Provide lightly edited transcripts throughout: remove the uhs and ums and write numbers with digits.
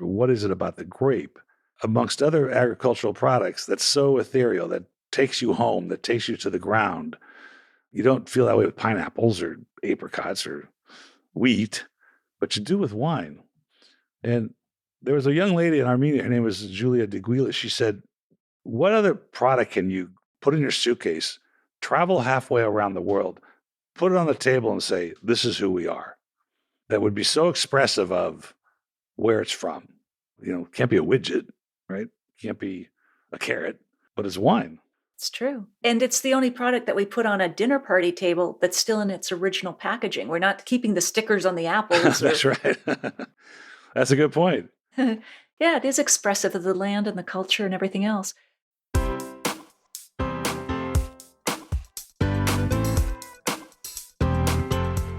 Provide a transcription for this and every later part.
What is it about the grape, amongst other agricultural products, that's so ethereal, that takes you home, that takes you to the ground? You don't feel that way with pineapples or apricots or wheat, but you do with wine. And there was a young lady in Armenia, her name was Julia de Guila. She said, what other product can you put in your suitcase, travel halfway around the world, put it on the table and say, this is who we are? That would be so expressive of where it's from. It can't be a widget, right? Can't be a carrot, but it's wine. It's true. And it's the only product that we put on a dinner party table that's still in its original packaging. We're not keeping the stickers on the apples. That's right. That's a good point. Yeah, it is expressive of the land and the culture and everything else.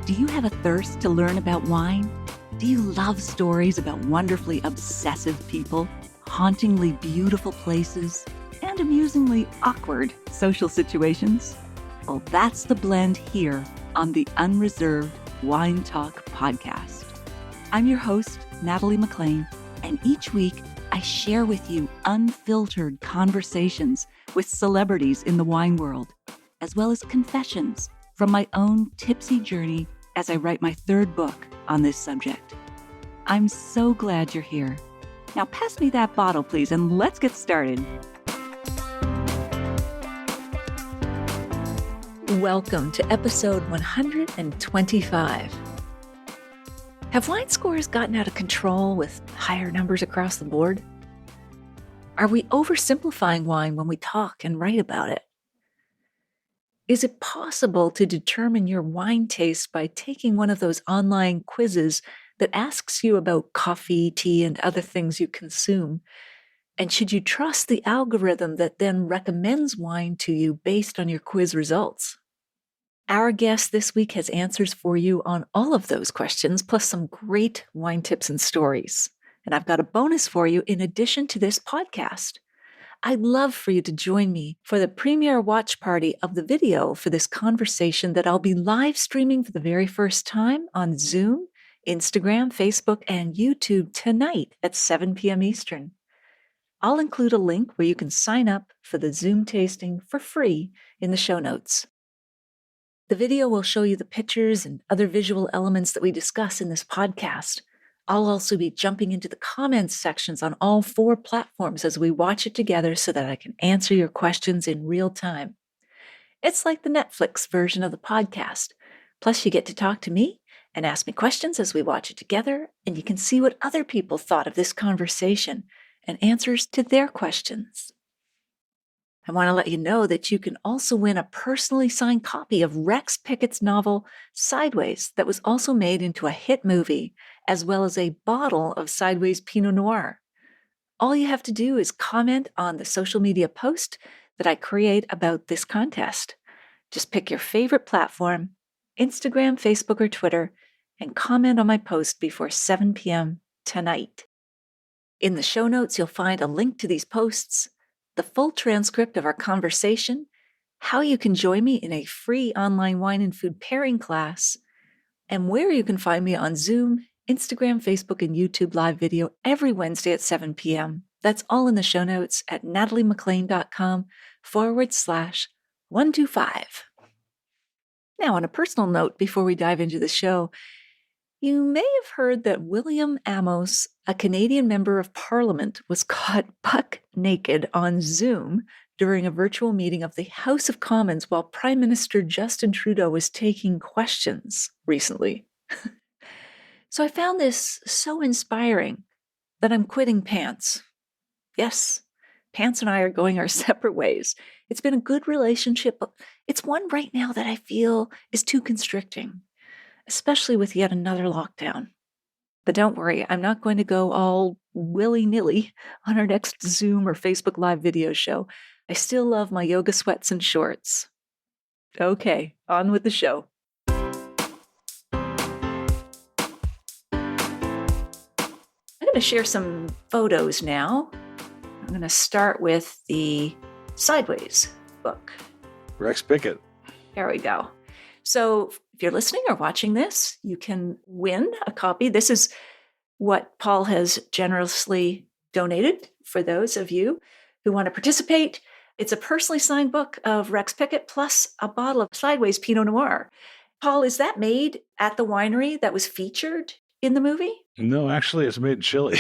Do you have a thirst to learn about wine? Do you love stories about wonderfully obsessive people, hauntingly beautiful places, and amusingly awkward social situations? Well, that's the blend here on the Unreserved Wine Talk podcast. I'm your host, Natalie McLean, and each week I share with you unfiltered conversations with celebrities in the wine world, as well as confessions from my own tipsy journey as I write my third book on this subject. I'm so glad you're here. Now pass me that bottle, please, and let's get started. Welcome to episode 125. Have wine scores gotten out of control with higher numbers across the board? Are we oversimplifying wine when we talk and write about it? Is it possible to determine your wine taste by taking one of those online quizzes that asks you about coffee, tea, and other things you consume? And should you trust the algorithm that then recommends wine to you based on your quiz results? Our guest this week has answers for you on all of those questions, plus some great wine tips and stories. And I've got a bonus for you in addition to this podcast. I'd love for you to join me for the premiere watch party of the video for this conversation that I'll be live streaming for the very first time on Zoom, Instagram, Facebook, and YouTube tonight at 7 p.m. Eastern. I'll include a link where you can sign up for the Zoom tasting for free in the show notes. The video will show you the pictures and other visual elements that we discuss in this podcast. I'll also be jumping into the comments sections on all 4 platforms as we watch it together so that I can answer your questions in real time. It's like the Netflix version of the podcast. Plus, you get to talk to me and ask me questions as we watch it together, and you can see what other people thought of this conversation and answers to their questions. I want to let you know that you can also win a personally signed copy of Rex Pickett's novel, Sideways, that was also made into a hit movie, as well as a bottle of Sideways Pinot Noir. All you have to do is comment on the social media post that I create about this contest. Just pick your favorite platform, Instagram, Facebook, or Twitter, and comment on my post before 7 p.m. tonight. In the show notes, you'll find a link to these posts, the full transcript of our conversation, how you can join me in a free online wine and food pairing class, and where you can find me on Zoom, Instagram, Facebook, and YouTube live video every Wednesday at 7 p.m. That's all in the show notes at nataliemclean.com/125. Now, on a personal note, before we dive into the show, you may have heard that William Amos, a Canadian member of Parliament, was caught buck naked on Zoom during a virtual meeting of the House of Commons while Prime Minister Justin Trudeau was taking questions recently. So I found this so inspiring that I'm quitting pants. Yes, pants and I are going our separate ways. It's been a good relationship, but it's one right now that I feel is too constricting, especially with yet another lockdown. But don't worry, I'm not going to go all willy-nilly on our next Zoom or Facebook Live video show. I still love my yoga sweats and shorts. Okay, on with the show. I'm going to share some photos now. I'm going to start with the Sideways book. Rex Pickett. There we go. So if you're listening or watching this, you can win a copy. This is what Paul has generously donated for those of you who want to participate. It's a personally signed book of Rex Pickett plus a bottle of Sideways Pinot Noir. Paul, is that made at the winery that was featured in the movie? No, actually, it's made in Chile.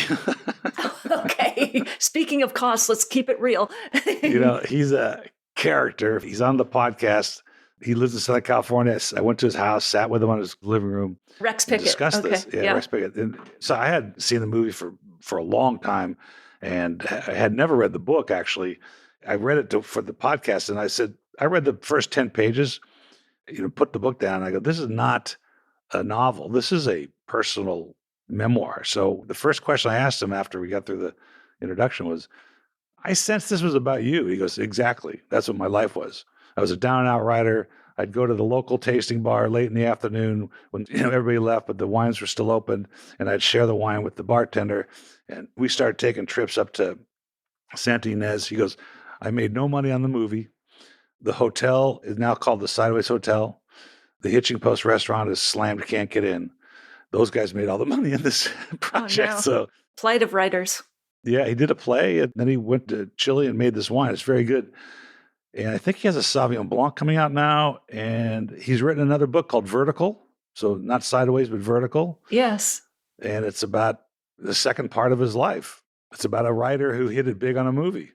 Okay. Speaking of costs, let's keep it real. He's a character. He's on the podcast. He lives in Southern California. I went to his house, sat with him on his living room. Rex Pickett. Discussed okay. this. Yeah, Rex Pickett. And so I had seen the movie for a long time and I had never read the book, actually. I read it for the podcast and I said, I read the first 10 pages, put the book down. And I go, this is not a novel. This is a personal memoir. So the first question I asked him after we got through the introduction was, I sensed this was about you. He goes, exactly. That's what my life was. I was a down and out writer. I'd go to the local tasting bar late in the afternoon when everybody left, but the wines were still open, and I'd share the wine with the bartender. And we started taking trips up to Santa Ynez. He goes, I made no money on the movie. The hotel is now called the Sideways Hotel. The Hitching Post restaurant is slammed, can't get in. Those guys made all the money in this project. Oh, no. So plight of writers. Yeah, he did a play, and then he went to Chile and made this wine. It's very good. And I think he has a Sauvignon Blanc coming out now, and he's written another book called Vertical. So not Sideways, but Vertical. Yes. And it's about the second part of his life. It's about a writer who hit it big on a movie.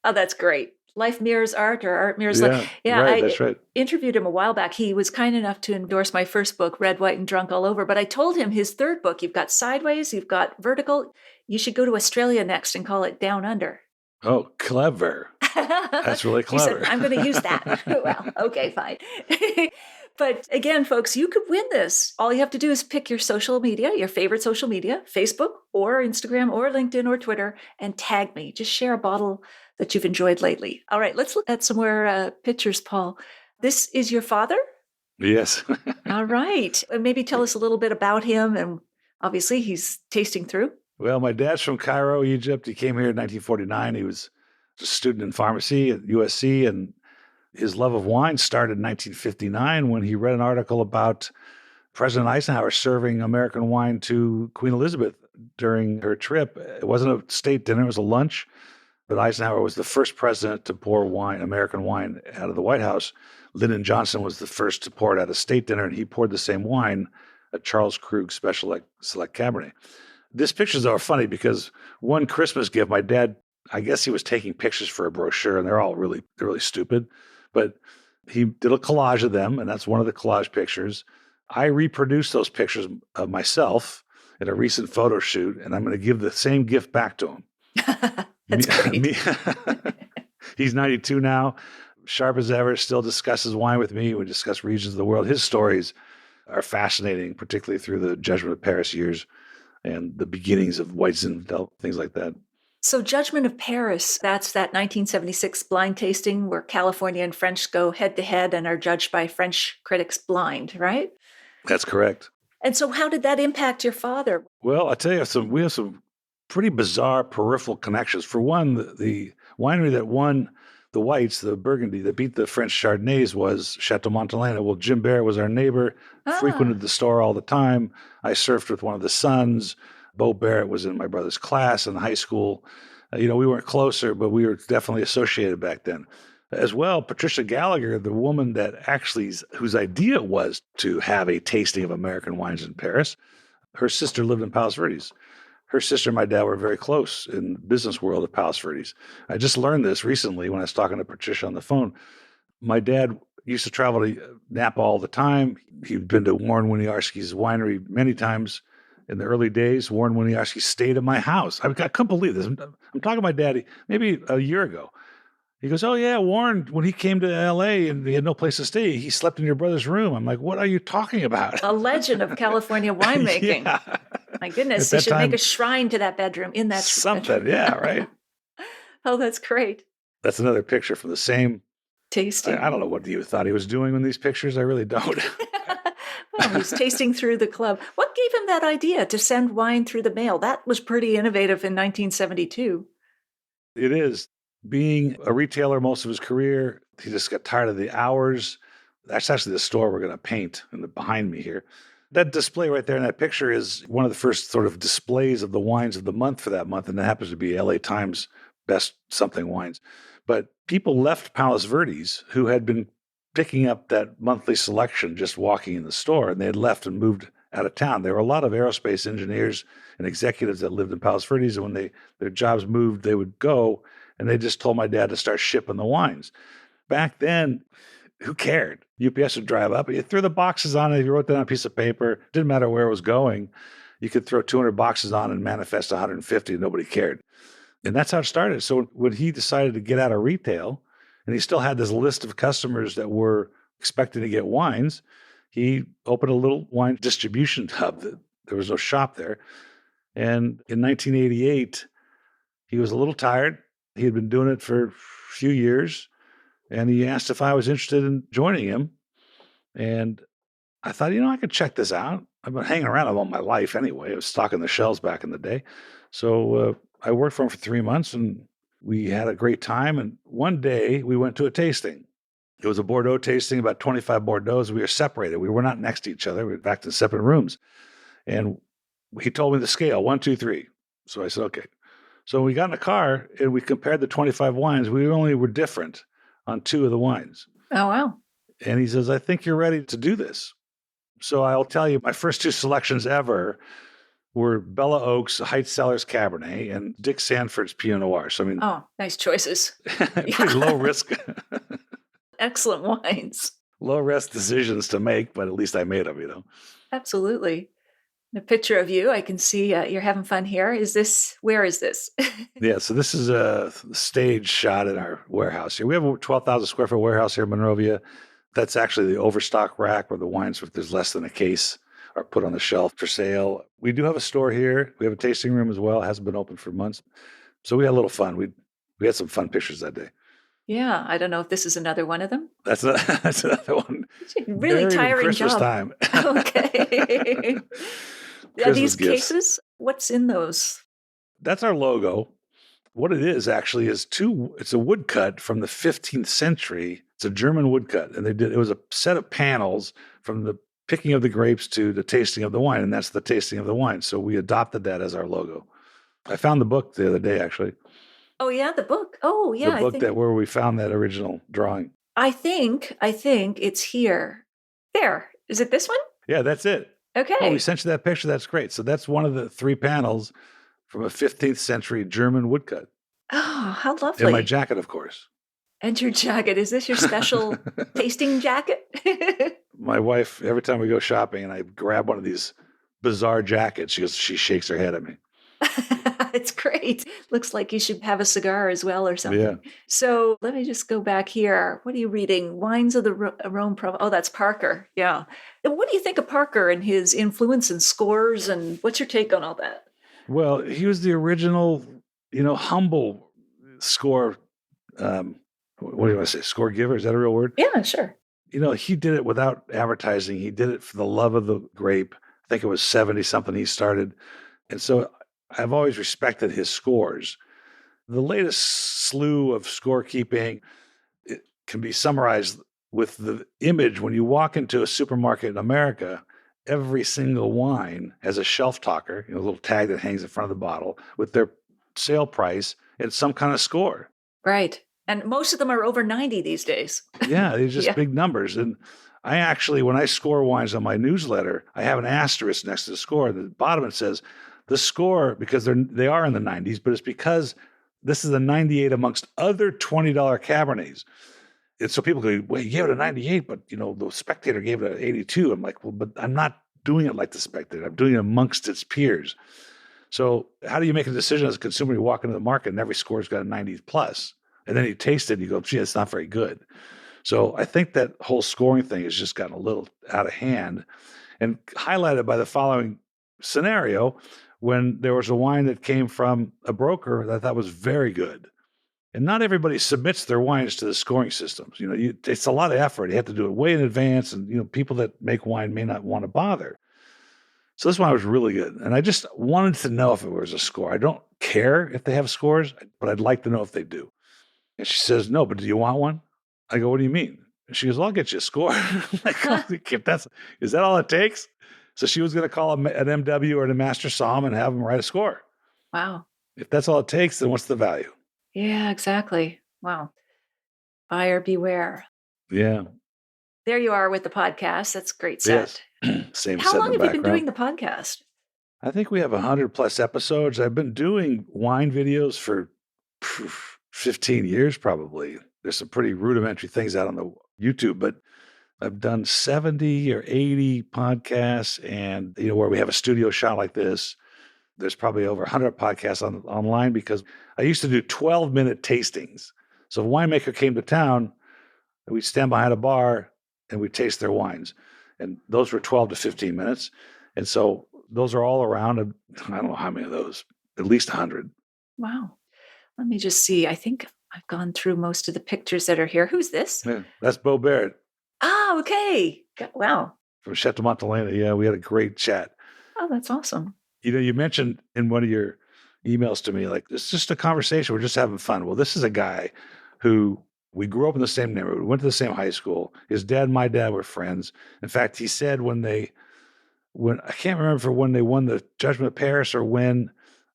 Oh, that's great. Life mirrors art, or art mirrors life. Yeah, right, that's right. Interviewed him a while back. He was kind enough to endorse my first book, Red, White, and Drunk All Over. But I told him his third book, you've got Sideways, you've got Vertical. You should go to Australia next and call it Down Under. Oh, clever. That's really clever. He said, I'm going to use that. Well, okay, fine. But again, folks, you could win this. All you have to do is pick your social media, your favorite social media, Facebook or Instagram or LinkedIn or Twitter, and tag me. Just share a bottle that you've enjoyed lately. All right, let's look at some more pictures, Paul. This is your father? Yes. All right. Maybe tell us a little bit about him. And obviously, he's tasting through. Well, my dad's from Cairo, Egypt. He came here in 1949. He was a student in pharmacy at USC, and his love of wine started in 1959 when he read an article about President Eisenhower serving American wine to Queen Elizabeth during her trip. It wasn't a state dinner, it was a lunch, but Eisenhower was the first president to pour wine, American wine, out of the White House. Lyndon Johnson was the first to pour it at a state dinner, and he poured the same wine, a Charles Krug Special Select Cabernet. These pictures are funny because one Christmas gift, my dad, I guess he was taking pictures for a brochure, and they're really stupid. But he did a collage of them, and that's one of the collage pictures. I reproduced those pictures of myself in a recent photo shoot, and I'm going to give the same gift back to him. That's great. He's 92 now, sharp as ever, still discusses wine with me. We discuss regions of the world. His stories are fascinating, particularly through the Judgment of Paris years and the beginnings of Weizenfeld, things like that. So Judgment of Paris, that's that 1976 blind tasting where California and French go head-to-head and are judged by French critics blind, right? That's correct. And so how did that impact your father? Well, I tell you, we have some pretty bizarre peripheral connections. For one, the winery that won the whites, the Burgundy, that beat the French Chardonnays was Chateau Montelena. Well, Jim Barrett was our neighbor, frequented the store all the time. I surfed with one of the sons. Bo Barrett was in my brother's class in high school. We weren't closer, but we were definitely associated back then. As well, Patricia Gallagher, the woman whose idea it was to have a tasting of American wines in Paris, her sister lived in Palos Verdes. Her sister and my dad were very close in the business world of Palos Verdes. I just learned this recently when I was talking to Patricia on the phone. My dad used to travel to Napa all the time. He'd been to Warren Winiarski's winery many times. In the early days, Warren Winiarski stayed at my house. I couldn't believe this. I'm talking to my daddy maybe a year ago. He goes, oh, yeah, Warren, when he came to L.A. and he had no place to stay, he slept in your brother's room. I'm like, what are you talking about? A legend of California winemaking. Yeah. My goodness, you should make a shrine to that bedroom in that something, yeah, right? Oh, that's great. That's another picture from the same tasting. I don't know what you thought he was doing in these pictures. I really don't. Well, he's tasting through the club. What gave him that idea to send wine through the mail? That was pretty innovative in 1972. It is. Being a retailer most of his career, he just got tired of the hours. That's actually the store we're going to paint behind me here. That display right there in that picture is one of the first sort of displays of the wines of the month for that month, and it happens to be LA Times best something wines. But people left Palos Verdes who had been picking up that monthly selection just walking in the store, and they had left and moved out of town. There were a lot of aerospace engineers and executives that lived in Palos Verdes, and when their jobs moved, they would go, and they just told my dad to start shipping the wines. Back then, who cared? UPS would drive up, you threw the boxes on it, you wrote that on a piece of paper, didn't matter where it was going. You could throw 200 boxes on and manifest 150, and nobody cared. And that's how it started. So when he decided to get out of retail, and he still had this list of customers that were expecting to get wines, he opened a little wine distribution hub. There was no shop there. And in 1988, he was a little tired. He had been doing it for a few years, and he asked if I was interested in joining him. And I thought, I could check this out. I've been hanging around him all my life anyway. I was stocking the shelves back in the day. So I worked for him for 3 months, and we had a great time. And one day we went to a tasting. It was a Bordeaux tasting, about 25 Bordeaux. We were separated. We were not next to each other. We were back in separate rooms. And he told me the scale, 1, 2, 3. So I said, okay. So we got in a car and we compared the 25 wines. We only were different on 2 of the wines. Oh, wow. And he says, I think you're ready to do this. So I'll tell you, my first 2 selections ever were Bella Oak's Heights Cellars Cabernet and Dick Sanford's Pinot Noir. So, oh, nice choices. Pretty low risk. Excellent wines. Low risk decisions to make, but at least I made them, Absolutely. A picture of you, I can see you're having fun here. Where is this? Yeah, so this is a stage shot in our warehouse here. We have a 12,000 square foot warehouse here in Monrovia. That's actually the overstock rack where the wines, if there's less than a case, are put on the shelf for sale. We do have a store here. We have a tasting room as well. It hasn't been open for months. So we had a little fun. We had some fun pictures that day. Yeah, I don't know if this is another one of them. That's another one. Really tiring Christmas job. Time. Okay. Are these gifts. cases? What's in those? That's our logo. What it is actually is it's a woodcut from the 15th century. It's a German woodcut. And it was a set of panels from the picking of the grapes to the tasting of the wine. And that's the tasting of the wine. So we adopted that as our logo. I found the book the other day, actually. Oh, yeah, the book. Oh, yeah. The book where we found that original drawing. I think it's here. There. Is it this one? Yeah, that's it. Okay. Oh, we sent you that picture. That's great. So that's one of the 3 panels from a 15th century German woodcut. Oh, how lovely. And my jacket, of course. And your jacket. Is this your special tasting jacket? My wife, every time we go shopping and I grab one of these bizarre jackets, she shakes her head at me. It's great. Looks like you should have a cigar as well or something. Yeah. So let me just go back here. What are you reading? Wines of the Rhone Province. Oh, that's Parker. Yeah. What do you think of Parker and his influence and scores? And what's your take on all that? Well, he was the original, humble score. What do you want to say? Score giver? Is that a real word? Yeah, sure. He did it without advertising. He did it for the love of the grape. I think it was 70 something he started. And so I've always respected his scores. The latest slew of scorekeeping, it can be summarized with the image. When you walk into a supermarket in America, every single wine has a shelf talker, a little tag that hangs in front of the bottle with their sale price and some kind of score. Right. And most of them are over 90 these days. Yeah, they're just big numbers. And I actually, when I score wines on my newsletter, I have an asterisk next to the score. At the bottom it says, the score, because they are in the 90s, but it's because this is a 98 amongst other $20 Cabernets. And so people go, well, you gave it a 98, but the Spectator gave it an 82. I'm like, well, but I'm not doing it like the Spectator. I'm doing it amongst its peers. So how do you make a decision as a consumer? You walk into the market and every score's got a 90 plus. And then you taste it and you go, gee, it's not very good. So I think that whole scoring thing has just gotten a little out of hand, and highlighted by the following scenario. When there was a wine that came from a broker that I thought was very good. And not everybody submits their wines to the scoring systems. It's a lot of effort. You have to do it way in advance, and people that make wine may not want to bother. So this wine was really good. And I just wanted to know if it was a score. I don't care if they have scores, but I'd like to know if they do. And she says, no, but do you want one? I go, what do you mean? And she goes, well, I'll get you a score. I'm like, is that all it takes? So she was going to call an MW or a master somm and have them write a score. Wow. If that's all it takes, then what's the value? Yeah, exactly. Wow. Buyer beware. Yeah. There you are with the podcast. That's a great set. Yes. Same How set long in the have you been doing background. the podcast? I think we have 100 plus episodes. I've been doing wine videos for 15 years probably. There's some pretty rudimentary things out on the YouTube, but I've done 70 or 80 podcasts, and where we have a studio shot like this. There's probably over 100 podcasts online because I used to do 12-minute tastings. So if a winemaker came to town, we'd stand behind a bar and we'd taste their wines. And those were 12 to 15 minutes. And so those are all around. I don't know how many of those, at least 100. Wow. Let me just see. I think I've gone through most of the pictures that are here. Who's this? Yeah, that's Bo Barrett. Oh, okay. Wow. From Chateau Montelena. Yeah, we had a great chat. Oh, that's awesome. You mentioned in one of your emails to me, like, it's just a conversation. We're just having fun. Well, this is a guy who we grew up in the same neighborhood. We went to the same high school. His dad and my dad were friends. In fact, he said when I can't remember when they won the Judgment of Paris or when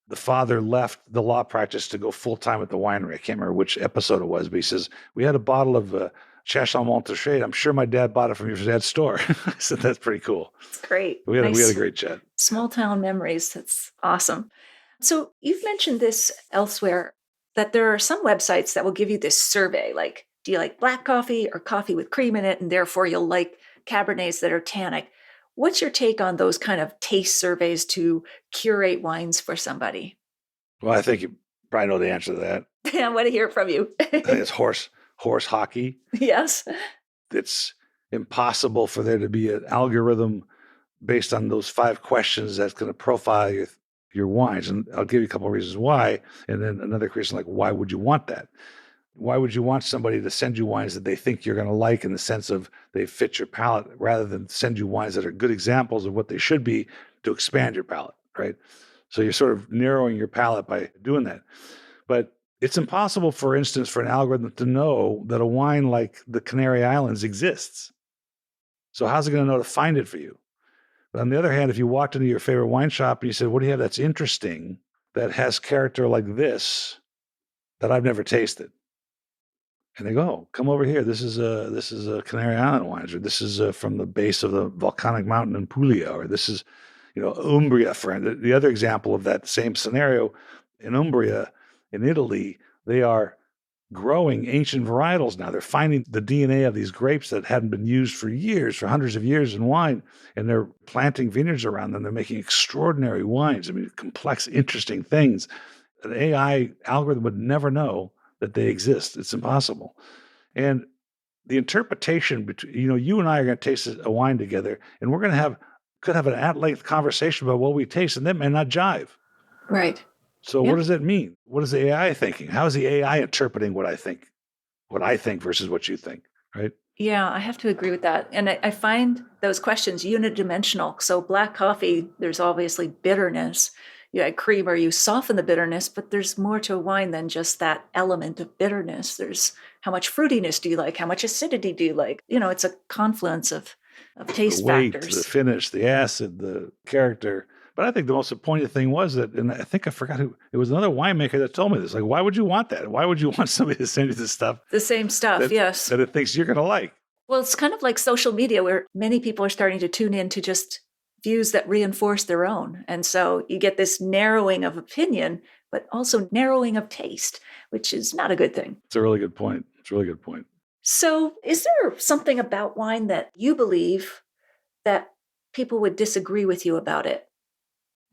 the father left the law practice to go full-time at the winery. I can't remember which episode it was, but he says, we had a bottle of Chachon Montrachet. I'm sure my dad bought it from your dad's store. I said, that's pretty cool. It's great. We had a great chat. Small town memories. That's awesome. So you've mentioned this elsewhere, that there are some websites that will give you this survey, like, do you like black coffee or coffee with cream in it? And therefore you'll like Cabernets that are tannic. What's your take on those kind of taste surveys to curate wines for somebody? Well, I think you probably know the answer to that. I want to hear from you. I think it's horse hockey. Yes. It's impossible for there to be an algorithm based on those 5 questions that's going to profile your wines. And I'll give you a couple of reasons why. And then another question, like, why would you want that? Why would you want somebody to send you wines that they think you're going to like in the sense of they fit your palate rather than send you wines that are good examples of what they should be to expand your palate, right? So you're sort of narrowing your palate by doing that. But it's impossible, for instance, for an algorithm to know that a wine like the Canary Islands exists. So how's it going to know to find it for you? But on the other hand, if you walked into your favorite wine shop and you said, what do you have that's interesting, that has character like this, that I've never tasted? And they go, oh, come over here. This is a Canary Island wines, or this is from the base of the volcanic mountain in Puglia, or this is, Umbria. For the other example of that same scenario, in Umbria, in Italy, they are growing ancient varietals now. They're finding the DNA of these grapes that hadn't been used for years, for hundreds of years in wine, and they're planting vineyards around them. They're making extraordinary wines. I mean, complex, interesting things. An AI algorithm would never know that they exist. It's impossible. And the interpretation between, you and I are going to taste a wine together, and we're going to could have an at-length conversation about what we taste, and that may not jive. Right. So What does that mean? What is the AI thinking? How is the AI interpreting what I think versus what you think, right? Yeah, I have to agree with that. And I find those questions unidimensional. So black coffee, there's obviously bitterness. You add cream or you soften the bitterness, but there's more to a wine than just that element of bitterness. There's how much fruitiness do you like? How much acidity do you like? It's a confluence of taste the weight, factors. The finish, the acid, the character. But I think the most poignant thing was that, and I think I forgot who, it was another winemaker that told me this. Like, why would you want that? Why would you want somebody to send you this stuff? The same stuff, yes. That it thinks you're going to like. Well, it's kind of like social media where many people are starting to tune in to just views that reinforce their own. And so you get this narrowing of opinion, but also narrowing of taste, which is not a good thing. It's a really good point. So is there something about wine that you believe that people would disagree with you about it?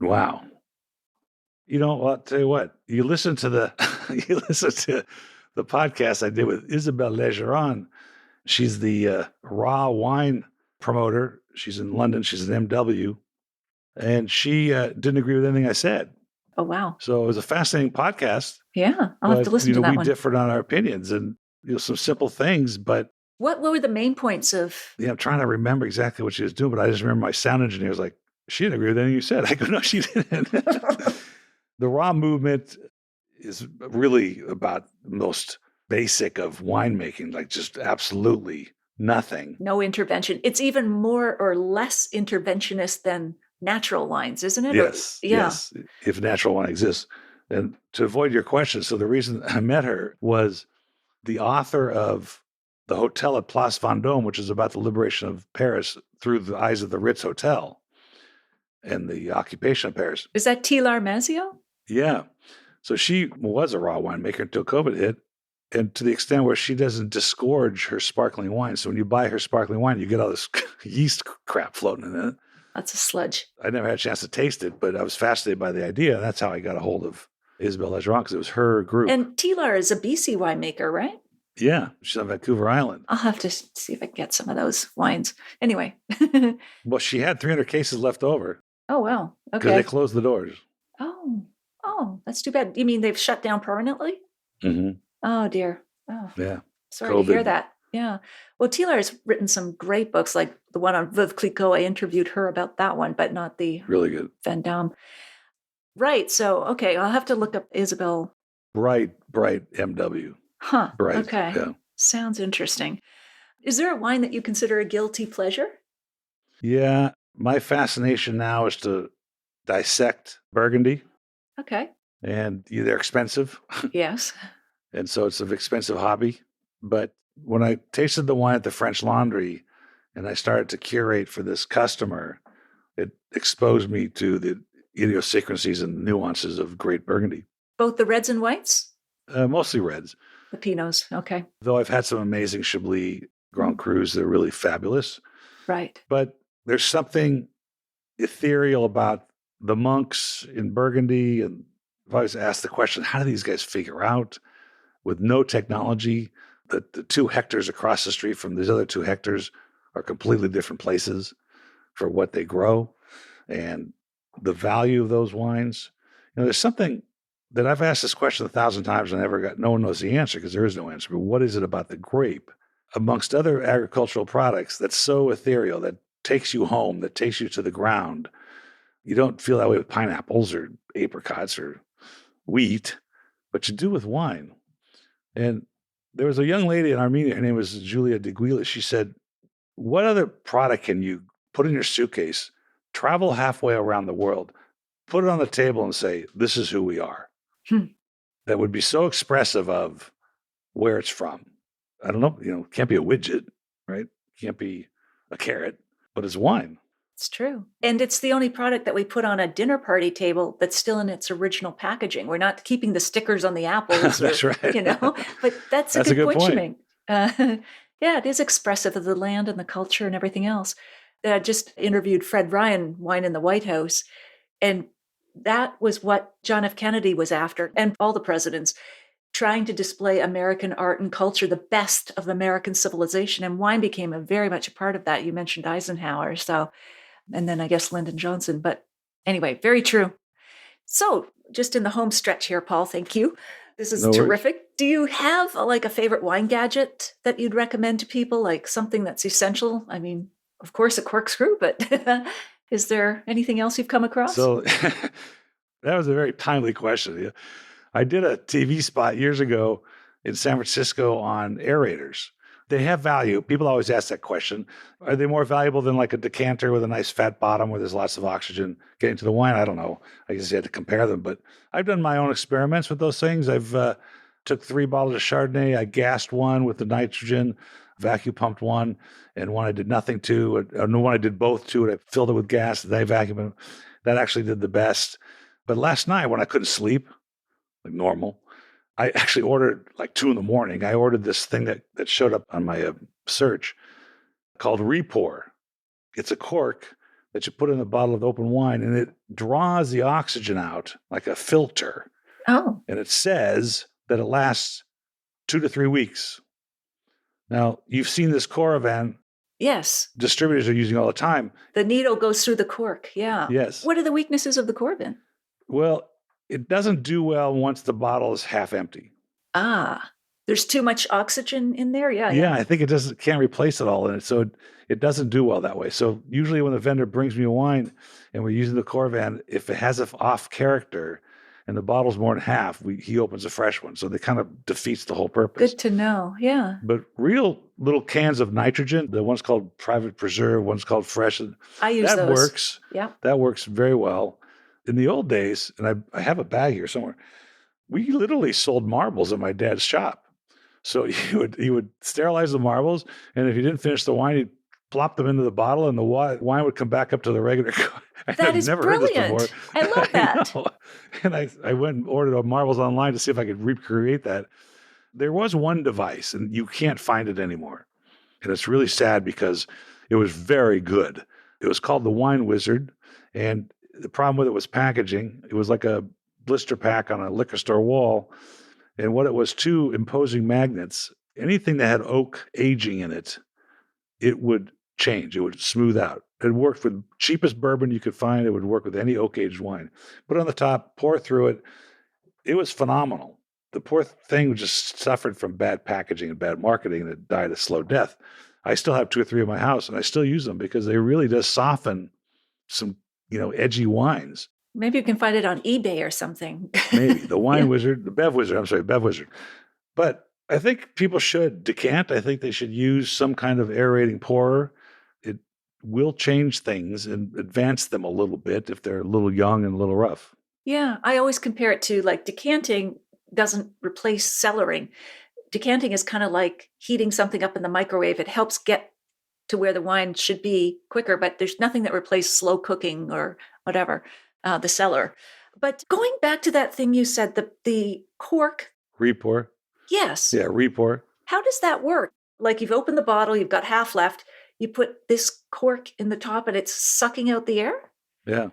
Wow. I'll tell you what, you listen to the podcast I did with Isabelle Legeron. She's the raw wine promoter. She's in London. She's an MW. And she didn't agree with anything I said. Oh, wow. So it was a fascinating podcast. Yeah, I'll have to listen to that one. We differed on our opinions and some simple things, but what were the main points of? Yeah, I'm trying to remember exactly what she was doing, but I just remember my sound engineer was like, she didn't agree with anything you said. I go, no, she didn't. The raw movement is really about the most basic of winemaking, like just absolutely Nothing. No intervention. It's even more or less interventionist than natural wines, isn't it? Yes, Or, yeah. yes, if natural wine exists. And to avoid your question, so the reason I met her was the author of The Hotel at Place Vendôme, which is about the liberation of Paris through the eyes of the Ritz Hotel and the occupation of Paris. Is that Tilar Mazio? Yeah. So she was a raw winemaker until COVID hit. And to the extent where she doesn't disgorge her sparkling wine. So when you buy her sparkling wine, you get all this yeast crap floating in it. That's a sludge. I never had a chance to taste it, but I was fascinated by the idea. That's how I got a hold of Isabelle Legeron, because it was her group. And Tilar is a BC winemaker, right? Yeah, she's on Vancouver Island. I'll have to see if I can get some of those wines. Anyway. Well, she had 300 cases left over. Oh, wow. Because Okay. they closed the doors. Oh, that's too bad. You mean they've shut down permanently? Mm-hmm. Oh, dear. Oh, Yeah. sorry to hear that. Yeah. Well, Tilar has written some great books, like the one on Veuve Clicquot. I interviewed her about that one, but not the Really good. Vendôme. Right. So, okay, I'll have to look up Isabelle. Bright MW. Huh. Bright. Okay. Yeah. Sounds interesting. Is there a wine that you consider a guilty pleasure? Yeah. My fascination now is to dissect Burgundy. Okay. And they're expensive. Yes. And so it's an expensive hobby. But when I tasted the wine at the French Laundry and I started to curate for this customer, it exposed me to the idiosyncrasies and nuances of great Burgundy. Both the reds and whites? Mostly reds. The Pinots. Okay. Though I've had some amazing Chablis Grand Crus that are really fabulous. Right. But there's something ethereal about the monks in Burgundy. And I've always asked the question, how do these guys figure out with no technology that the 2 hectares across the street from these other 2 hectares are completely different places for what they grow and the value of those wines? There's something that I've asked this question 1,000 times and no one knows the answer, because there is no answer. But what is it about the grape, amongst other agricultural products, that's so ethereal, that takes you home, that takes you to the ground? You don't feel that way with pineapples or apricots or wheat, but you do with wine. And there was a young lady in Armenia, her name was Julia de Guila. She said, what other product can you put in your suitcase, travel halfway around the world, put it on the table and say, this is who we are? That would be so expressive of where it's from. I don't know, it can't be a widget, right? Can't be a carrot, but it's wine. It's true. And it's the only product that we put on a dinner party table that's still in its original packaging. We're not keeping the stickers on the apples. That's right. But that's a good point you make. Yeah, it is expressive of the land and the culture and everything else. I just interviewed Fred Ryan, Wine in the White House, and that was what John F. Kennedy was after, and all the presidents, trying to display American art and culture, the best of American civilization. And wine became very much a part of that. You mentioned Eisenhower, and then I guess Lyndon Johnson. But anyway, very true. So just in the home stretch here, Paul, thank you. This is terrific. Worries. Do you have a favorite wine gadget that you'd recommend to people, like something that's essential? I mean, of course, a corkscrew, but is there anything else you've come across? So that was a very timely question. I did a TV spot years ago in San Francisco on aerators. They have value. People always ask that question. Are they more valuable than like a decanter with a nice fat bottom where there's lots of oxygen getting to the wine? I don't know. I guess you had to compare them. But I've done my own experiments with those things. I've took 3 bottles of Chardonnay. I gassed one with the nitrogen, vacuum pumped one, and one I did nothing to. And one I did both to, and I filled it with gas. And I vacuumed. That actually did the best. But last night when I couldn't sleep, like normal, I actually ordered like 2 a.m. I ordered this thing that showed up on my search called Repour. It's a cork that you put in a bottle of open wine, and it draws the oxygen out like a filter. Oh. And it says that it lasts 2 to 3 weeks. Now, you've seen this Coravan. Yes. Distributors are using all the time. The needle goes through the cork. Yeah. Yes. What are the weaknesses of the Coravan? Well, it doesn't do well once the bottle is half empty. There's too much oxygen in there? Yeah, I think it can't replace it all in it. So it doesn't do well that way. So usually when the vendor brings me a wine and we're using the Coravan, if it has an off character, and the bottle's more than half, he opens a fresh one. So they kind of defeats the whole purpose. Good to know. Yeah. But real little cans of nitrogen, the one's called Private Preserve, one's called Fresh. I use that those. Works. Yeah. That works very well. In the old days, and I have a bag here somewhere, we literally sold marbles at my dad's shop. So he would sterilize the marbles, and if he didn't finish the wine, he'd plop them into the bottle, and the wine would come back up to the regular. That is never brilliant. Heard this before. I love that. And I went and ordered marbles online to see if I could recreate that. There was one device, and you can't find it anymore. And it's really sad because it was very good. It was called the Wine Wizard, and the problem with it was packaging. It was like a blister pack on a liquor store wall. And what it was, two imposing magnets. Anything that had oak aging in it, it would change. It would smooth out. It worked with cheapest bourbon you could find. It would work with any oak-aged wine. Put it on the top, pour through it. It was phenomenal. The poor thing just suffered from bad packaging and bad marketing, and it died a slow death. I still have 2 or 3 in my house, and I still use them because they really does soften some, edgy wines. Maybe you can find it on eBay or something. Maybe. The Wine Wizard, the Bev Wizard. But I think people should decant. I think they should use some kind of aerating pourer. It will change things and advance them a little bit if they're a little young and a little rough. Yeah, I always compare it to like decanting doesn't replace cellaring. Decanting is kind of like heating something up in the microwave. It helps get to where the wine should be quicker, but there's nothing that replaces slow cooking or whatever, the cellar. But going back to that thing you said, the cork. Repour. Yes. Yeah, repour. How does that work? Like you've opened the bottle, you've got half left. You put this cork in the top and it's sucking out the air? Yeah.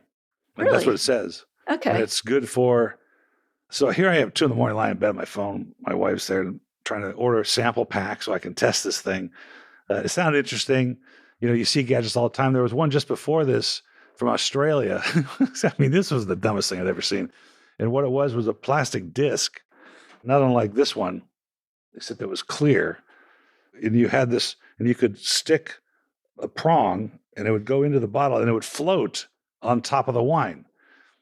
Really? That's what it says. Okay. And it's good for, so here I am 2 a.m, lying in bed on my phone. My wife's there trying to order a sample pack so I can test this thing. It sounded interesting. You see gadgets all the time. There was one just before this from Australia. I mean, this was the dumbest thing I'd ever seen. And what it was a plastic disc, not unlike this one, except it was clear. And you had this, and you could stick a prong and it would go into the bottle and it would float on top of the wine.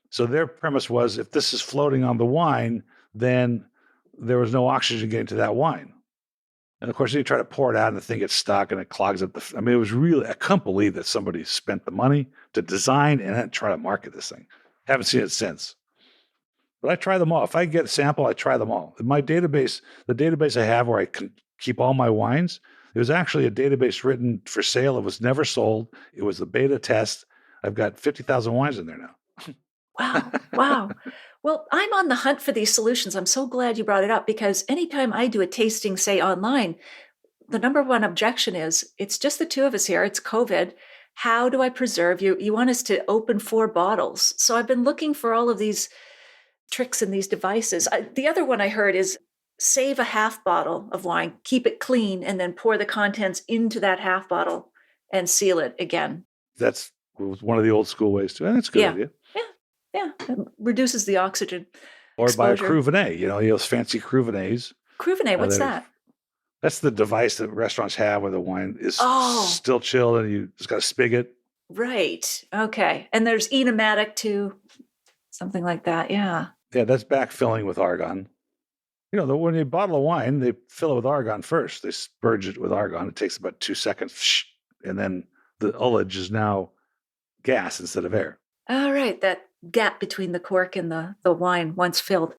So their premise was if this is floating on the wine, then there was no oxygen getting to that wine. And of course, you try to pour it out and the thing gets stuck and it clogs up it was really, I can't believe that somebody spent the money to design and then try to market this thing. Haven't seen it since. But I try them all. If I get a sample, I try them all. In my database, the database I have where I can keep all my wines, it was actually a database written for sale. It was never sold. It was a beta test. I've got 50,000 wines in there now. Wow. Well, I'm on the hunt for these solutions. I'm so glad you brought it up because anytime I do a tasting, say online, the number one objection is it's just the 2 of us here. It's COVID. How do I preserve you? You want us to open 4 bottles. So I've been looking for all of these tricks and these devices. The other one I heard is save a half bottle of wine, keep it clean, and then pour the contents into that half bottle and seal it again. That's one of the old school ways too. That's a good idea. Yeah, it reduces the oxygen Or exposure. buy a Cruvenet, those fancy Cruvenets. Cruvenet, what's that? That's the device that restaurants have where the wine is still chilled and you just got a spigot. Right. Okay. And there's enematic too, something like that. Yeah. Yeah, that's backfilling with argon. When you bottle of wine, they fill it with argon first. They spurge it with argon. It takes about 2 seconds, and then the ullage is now gas instead of air. All right. That gap between the cork and the wine once filled.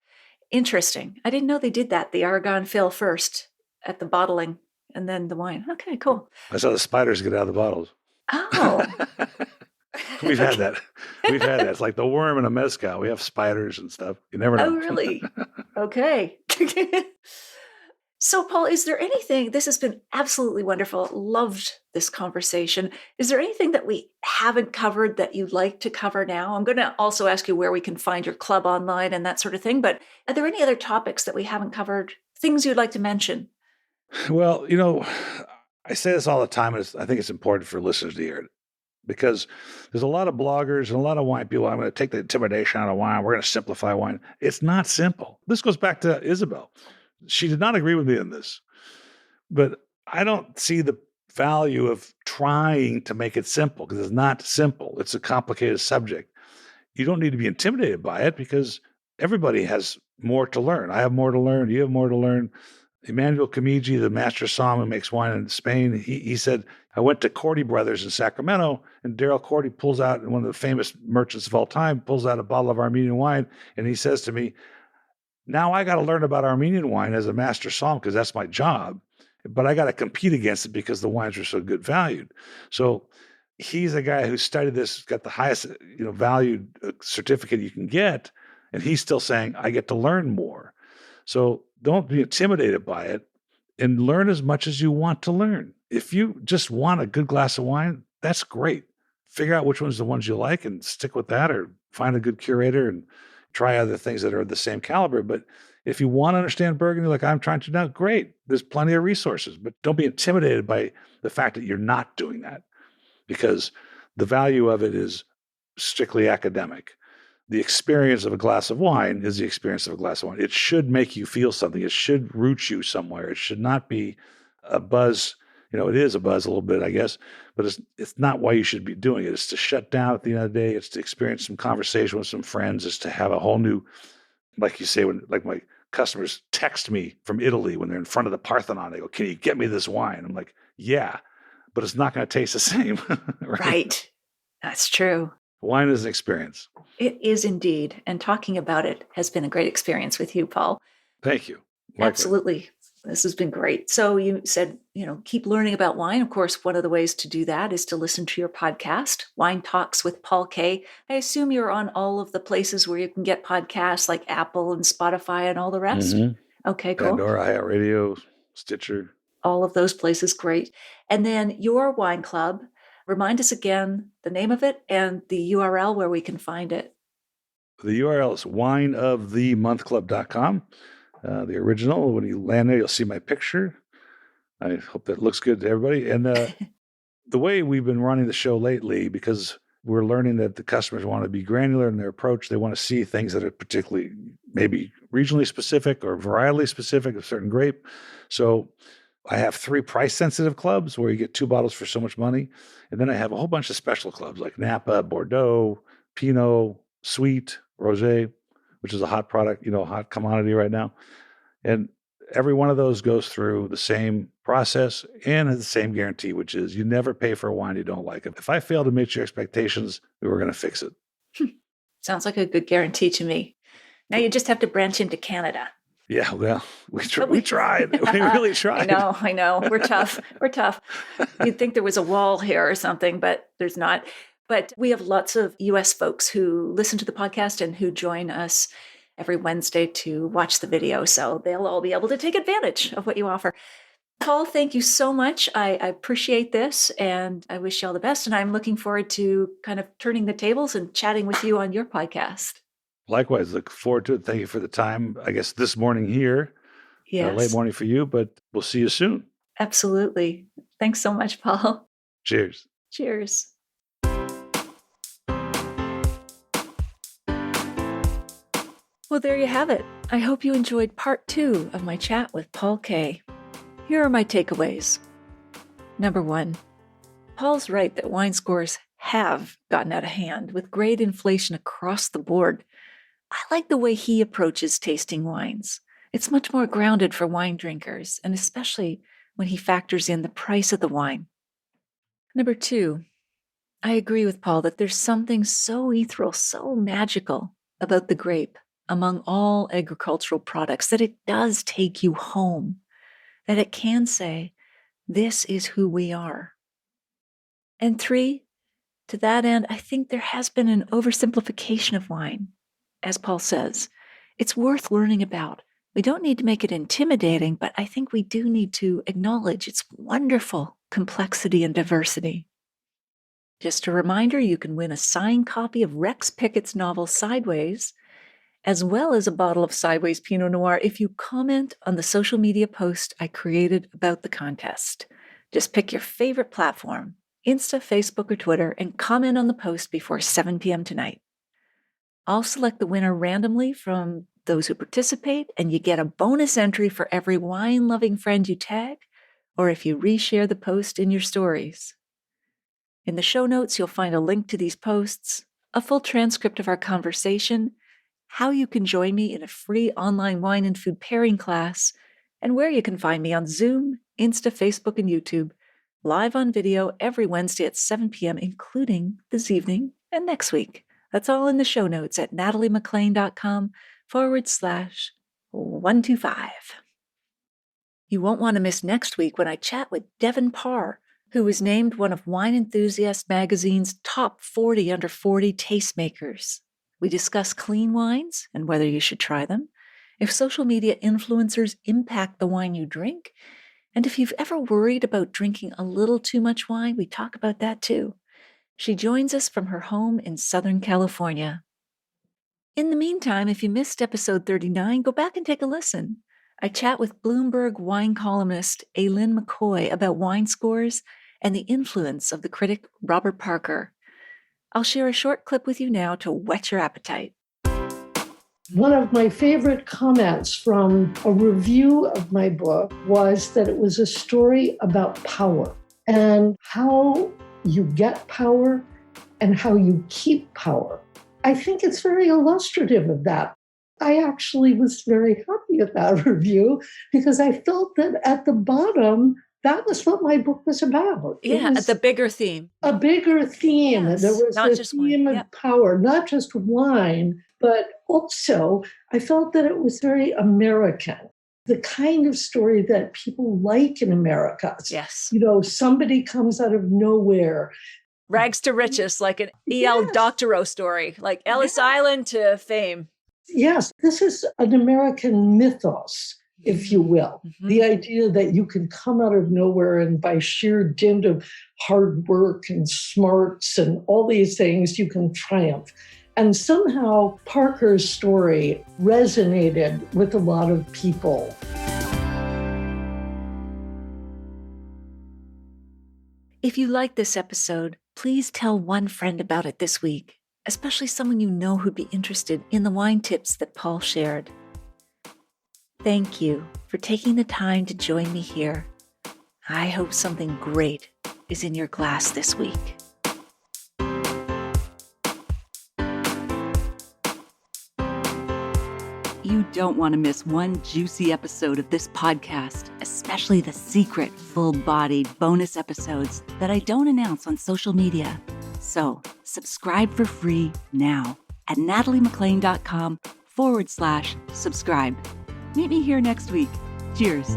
Interesting. I didn't know they did that. The argon fill first at the bottling and then the wine. Okay, cool. That's how the spiders get out of the bottles. Oh. We've had that. It's like the worm in a mezcal. We have spiders and stuff. You never know. Oh, really? Okay. So, Paul, is there anything, this has been absolutely wonderful. Loved this conversation. Is there anything that we haven't covered that you'd like to cover now? I'm going to also ask you where we can find your club online and that sort of thing. But are there any other topics that we haven't covered? Things you'd like to mention? Well, I say this all the time, and I think it's important for listeners to hear it. Because there's a lot of bloggers and a lot of wine people. I'm going to take the intimidation out of wine. We're going to simplify wine. It's not simple. This goes back to Isabel. She did not agree with me on this. But I don't see the value of trying to make it simple because it's not simple. It's a complicated subject. You don't need to be intimidated by it because everybody has more to learn. I have more to learn. You have more to learn. Emmanuel Comigi, the master somm who makes wine in Spain, he said, I went to Cordy Brothers in Sacramento, and Daryl Cordy pulls out, one of the famous merchants of all time, pulls out a bottle of Armenian wine, and he says to me, now I got to learn about Armenian wine as a master somm because that's my job, but I got to compete against it because the wines are so good valued. So he's a guy who studied this, got the highest valued certificate you can get, and he's still saying, I get to learn more. So don't be intimidated by it and learn as much as you want to learn. If you just want a good glass of wine, that's great. Figure out which one's the ones you like and stick with that, or find a good curator and try other things that are the same caliber. But if you want to understand Burgundy like I'm trying to now, great. There's plenty of resources, but don't be intimidated by the fact that you're not doing that, because the value of it is strictly academic. The experience of a glass of wine is the experience of a glass of wine. It should make you feel something. It should root you somewhere. It should not be a buzz. It is a buzz a little bit, I guess, but it's not why you should be doing it. It's to shut down at the end of the day. It's to experience some conversation with some friends. It's to have a whole new, like you say, like my customers text me from Italy when they're in front of the Parthenon. They go, can you get me this wine? I'm like, yeah, but it's not going to taste the same. Right. That's true. Wine is an experience. It is indeed. And talking about it has been a great experience with you, Paul. Thank you. Likewise. Absolutely. This has been great. So you said, keep learning about wine. Of course, one of the ways to do that is to listen to your podcast, Wine Talks with Paul K. I assume you're on all of the places where you can get podcasts like Apple and Spotify and all the rest. Mm-hmm. Okay, cool. Pandora, iHeartRadio, Stitcher. All of those places, great. And then your wine club, remind us again the name of it and the URL where we can find it. The URL is wineofthemonthclub.com. The original, when you land there, you'll see my picture. I hope that looks good to everybody. And the way we've been running the show lately, because we're learning that the customers want to be granular in their approach. They want to see things that are particularly maybe regionally specific or varietally specific of certain grape. So I have 3 price-sensitive clubs where you get 2 bottles for so much money. And then I have a whole bunch of special clubs like Napa, Bordeaux, Pinot, Sweet, Rosé, which is a hot product, a hot commodity right now. And every one of those goes through the same process and has the same guarantee, which is you never pay for a wine you don't like. If I fail to meet your expectations, we were going to fix it. Sounds like a good guarantee to me. Now you just have to branch into Canada. Yeah, well, we tried. We really tried. I know. We're tough. You'd think there was a wall here or something, but there's not. But we have lots of U.S. folks who listen to the podcast and who join us every Wednesday to watch the video. So they'll all be able to take advantage of what you offer. Paul, thank you so much. I appreciate this, and I wish you all the best. And I'm looking forward to kind of turning the tables and chatting with you on your podcast. Likewise, look forward to it. Thank you for the time. I guess this morning here, late morning for you, but we'll see you soon. Absolutely. Thanks so much, Paul. Cheers. Cheers. Well, there you have it. I hope you enjoyed part 2 of my chat with Paul K. Here are my takeaways. Number 1, Paul's right that wine scores have gotten out of hand with great inflation across the board. I like the way he approaches tasting wines. It's much more grounded for wine drinkers, and especially when he factors in the price of the wine. Number 2, I agree with Paul that there's something so ethereal, so magical about the grape among all agricultural products that it does take you home, that it can say, this is who we are. And 3, to that end, I think there has been an oversimplification of wine. As Paul says, it's worth learning about. We don't need to make it intimidating, but I think we do need to acknowledge its wonderful complexity and diversity. Just a reminder, you can win a signed copy of Rex Pickett's novel Sideways, as well as a bottle of Sideways Pinot Noir if you comment on the social media post I created about the contest. Just pick your favorite platform, Insta, Facebook, or Twitter, and comment on the post before 7 p.m. tonight. I'll select the winner randomly from those who participate, and you get a bonus entry for every wine-loving friend you tag, or if you reshare the post in your stories. In the show notes, you'll find a link to these posts, a full transcript of our conversation, how you can join me in a free online wine and food pairing class, and where you can find me on Zoom, Insta, Facebook, and YouTube, live on video every Wednesday at 7 p.m., including this evening and next week. That's all in the show notes at nataliemaclean.com/125. You won't want to miss next week when I chat with Devin Parr, who was named one of Wine Enthusiast magazine's top 40 under 40 tastemakers. We discuss clean wines and whether you should try them, if social media influencers impact the wine you drink, and if you've ever worried about drinking a little too much wine, we talk about that too. She joins us from her home in Southern California. In the meantime, if you missed episode 39, go back and take a listen. I chat with Bloomberg wine columnist Aileen McCoy about wine scores and the influence of the critic Robert Parker. I'll share a short clip with you now to whet your appetite. One of my favorite comments from a review of my book was that it was a story about power and how you get power and how you keep power. I think it's very illustrative of that. I actually was very happy at that review because I felt that at the bottom, that was what my book was about. Yeah, the bigger theme. A bigger theme. Yes, there was not the just theme wine. of power, not just wine, but also I felt that it was very American. The kind of story that people like in America. Yes. You know, somebody comes out of nowhere. Rags to riches, like an E.L. Doctorow story, like Ellis Island to fame. Yes, this is an American mythos, if you will. Mm-hmm. The idea that you can come out of nowhere and by sheer dint of hard work and smarts and all these things, you can triumph. And somehow Parker's story resonated with a lot of people. If you like this episode, please tell one friend about it this week, especially someone you know who'd be interested in the wine tips that Paul shared. Thank you for taking the time to join me here. I hope something great is in your glass this week. You don't want to miss one juicy episode of this podcast, especially the secret, full-bodied bonus episodes that I don't announce on social media. So subscribe for free now at nataliemaclean.com/subscribe. Meet me here next week. Cheers.